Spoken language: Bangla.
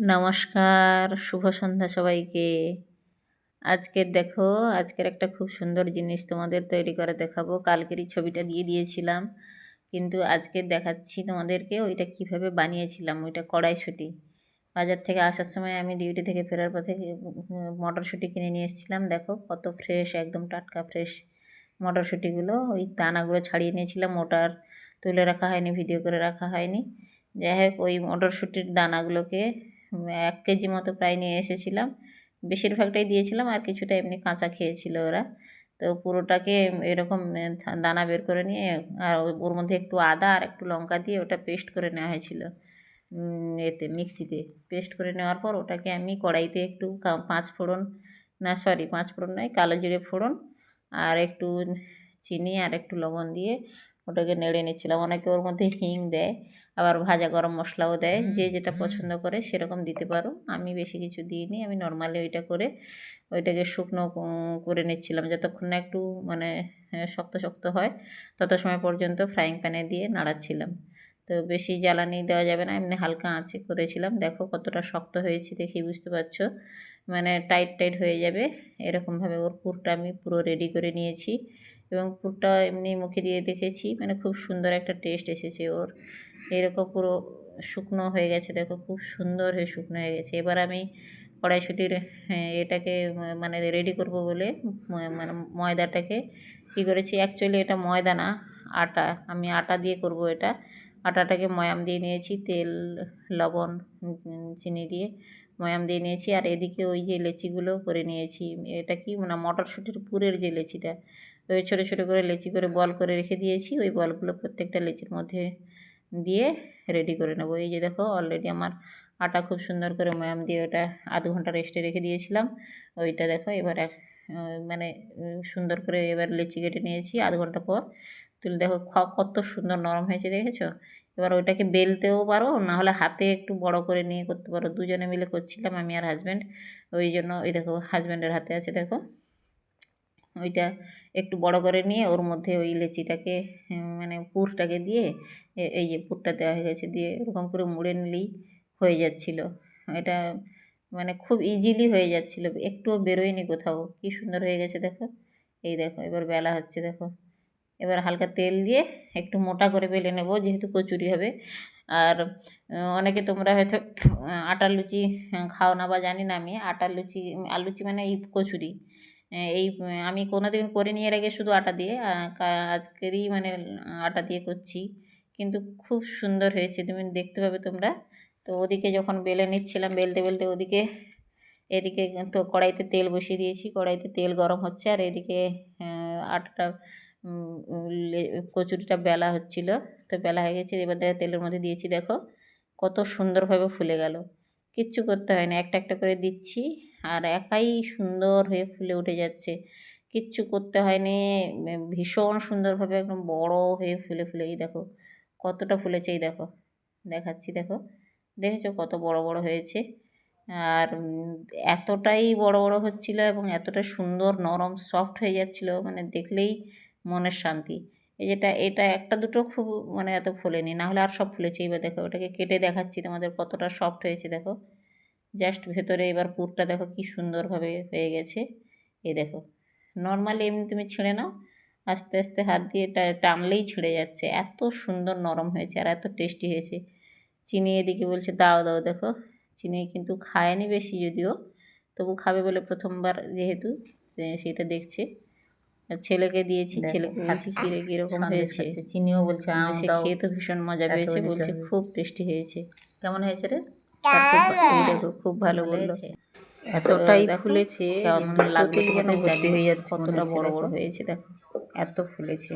নমস্কার, শুভ সন্ধ্যা সবাইকে। দেখো, আজকের একটা খুব সুন্দর জিনিস তোমাদের তৈরি করে দেখাবো। কালকেরই ছবিটা দিয়ে দিয়েছিলাম, কিন্তু আজকে দেখাচ্ছি তোমাদেরকে ওইটা কিভাবে বানিয়েছিলাম। ওইটা কড়াইশুঁটি। বাজার থেকে আসার সময় আমি ডিউটি থেকে ফেরার পথে মটরশুঁটি কিনে নিয়ে এসেছিলাম। দেখো কত ফ্রেশ, একদম টাটকা ফ্রেশ মটরশুঁটিগুলো। ওই দানাগুলো ছাড়িয়ে নিয়েছিলাম, ওটা আর তুলে রাখা হয়নি, ভিডিও করে রাখা হয়নি। যাই হোক, ওই মটরশুঁটির দানাগুলোকে 1 কেজি মতো প্রায় নিয়ে এসেছিলাম। বেশিরভাগটাই দিয়েছিলাম, আর কিছুটা এমনি কাঁচা খেয়েছিল ওরা। তো পুরোটাকে এরকম দানা বের করে নিয়ে, আর ওর মধ্যে একটু আদা আর একটু লঙ্কা দিয়ে ওটা পেস্ট করে নেওয়া হয়েছিল। এতে মিক্সিতে পেস্ট করে নেওয়ার পর ওটাকে আমি কড়াইতে একটু 5 ফোড়ন, না সরি 5 ফোড়ন নয়, কালো জিরে ফোড়ন আর একটু চিনি আর একটু লবণ দিয়ে ওটাকে নেড়ে নিচ্ছিলাম। অনেকে ওর মধ্যে হিং দেয়, আবার ভাজা গরম মশলাও দেয়, যে যেটা পছন্দ করে সেরকম দিতে পারো। আমি বেশি কিছু দিইনি, আমি নর্মালি ওইটা করে ওইটাকে শুকনো করে নিচ্ছিলাম, যতক্ষণ না একটু মানে শক্ত শক্ত হয় তত সময় পর্যন্ত ফ্রাইং প্যানে দিয়ে নাড়াচ্ছিলাম। তো বেশি জ্বালানি দেওয়া যাবে না, এমনি হালকা আঁচে করেছিলাম। দেখো কতটা শক্ত হয়েছে, দেখেই বুঝতে পারছো, মানে টাইট টাইট হয়ে যাবে এরকমভাবে। ওর পুরটা আমি পুরো রেডি করে নিয়েছি, এবং পুরটা এমনি মুখে দিয়ে দেখেছি, মানে খুব সুন্দর একটা টেস্ট এসেছে ওর। এরকম পুরো শুকনো হয়ে গেছে, দেখো খুব সুন্দর হয়ে শুকনো হয়ে গেছে। এবার আমি কড়াইশুঁটির এটাকে মানে রেডি করব বলে মানে ময়দাটাকে কী করেছি, অ্যাকচুয়ালি এটা ময়দা না, আটা। আমি আটা দিয়ে করব এটা। আটাটাকে ময়াম দিয়ে নিয়েছি, তেল, লবণ, চিনি দিয়ে ময়াম দিয়ে নিয়েছি। আর এদিকে ওই যে লেচিগুলো করে নিয়েছি, এটা কি মানে মটরশুঁটির পুরের যে লেচিটা, ওই ছোটো ছোটো করে লেচি করে বল করে রেখে দিয়েছি। ওই বলগুলো প্রত্যেকটা লেচির মধ্যে দিয়ে রেডি করে নেবো। এই যে দেখো, অলরেডি আমার আটা খুব সুন্দর করে ময়াম দিয়ে ওটা আধ ঘন্টা রেস্টে রেখে দিয়েছিলাম। ওইটা দেখো এবার মানে সুন্দর করে এবার লেচি কেটে নিয়েছি আধ ঘন্টা পর। তুলে দেখো কত সুন্দর নরম হয়েছে, দেখেছো? এবার ওইটাকে বেলতেও পারো, না হলে হাতে একটু বড় করে নিয়ে করতে পারো। দুজনে মিলে করছিলাম, আমি আর হাজব্যান্ড। ওই জন্য ওই দেখো হাজব্যান্ডের হাতে আছে, দেখো ওইটা একটু বড় করে নিয়ে ওর মধ্যে ওই লেচিটাকে মানে পুরটাকে দিয়ে, এই যে পুরটা দেওয়া হয়ে গেছে, দিয়ে এরকম করে মুড়ে নিলেই হয়ে যাচ্ছিল। এটা মানে খুব ইজিলি হয়ে যাচ্ছিল, একটুও বেরোয়নি কোথাও। কি সুন্দর হয়ে গেছে দেখো। এই দেখো এবার বেলা হচ্ছে, দেখো এবার হালকা তেল দিয়ে একটু মোটা করে বেলে নেব, যেহেতু কচুরি হবে। আর অনেকে তোমরা হয়তো আটার লুচি খাও না, বা জানি না আমি। আটার লুচি, আলু লুচি মানে এই কচুরি, এই আমি কোনোদিন করিনি এর আগে, শুধু আটা দিয়ে। আজকেরই মানে আটা দিয়ে করছি, কিন্তু খুব সুন্দর হয়েছে, তুমি দেখতে পাবে তোমরা। তো ওদিকে যখন বেলে নিচ্ছিলাম, বেলতে বেলতে ওদিকে, এদিকে তো কড়াইতে তেল বসিয়ে দিয়েছি, কড়াইতে তেল গরম হচ্ছে, আর এদিকে আটাটা কচুরিটা বেলা হচ্ছিল। তো বেলা হয়ে গেছে, এবার দেখো তেলের মধ্যে দিয়েছি, দেখো কত সুন্দরভাবে ফুলে গেল। কিচ্ছু করতে হয় না, একটা একটা করে দিচ্ছি, আর একাই সুন্দর হয়ে ফুলে উঠে যাচ্ছে। কিচ্ছু করতে হয়নি, ভীষণ সুন্দরভাবে একদম বড় হয়ে ফুলে ফুলে, এই দেখো কতটা ফুলেছে। এই দেখো দেখাচ্ছি, দেখো দেখেছো কত বড় বড় হয়েছে। আর এতটাই বড় বড় হচ্ছিল এবং এতটা সুন্দর নরম সফট হয়ে যাচ্ছিল, মানে দেখলেই মনের শান্তি। এই যেটা, এটা একটা দুটো খুব মানে এত ফোলেনি, না হলে আর সব ফুলেছে। এবার দেখো ওটাকে কেটে দেখাচ্ছি তোমাদের কতটা সফট হয়েছে, দেখো জাস্ট ভেতরে এবার পুরটা দেখো কি সুন্দরভাবে হয়ে গেছে। এই দেখো নর্মালি এমনি তুমি ছিঁড়ে নাও, আস্তে আস্তে হাত দিয়ে টানলেই ছিঁড়ে যাচ্ছে, এত সুন্দর নরম হয়েছে আর এত টেস্টি হয়েছে। চিনি এদিকে বলছে দাও দাও, দেখো চিনি কিন্তু খায়নি বেশি, যদিও তবু খাবে বলে প্রথমবার যেহেতু সেটা দেখছে। ছেলেকে দিয়েছি, ছেলেকে বলছি কিরে কীরকম হয়েছে। চিনিও বলছে সে খেয়ে তো ভীষণ মজা পেয়েছে, বলছে খুব টেস্টি হয়েছে। কেমন হয়েছে রে? দেখো খুব ভালো বললো। এতটাই ফুলেছে, কেমন লাগবে যেন ভর্তি হয়ে যাচ্ছে, কতটা বড় বড় হয়েছে দেখো, এত ফুলেছে।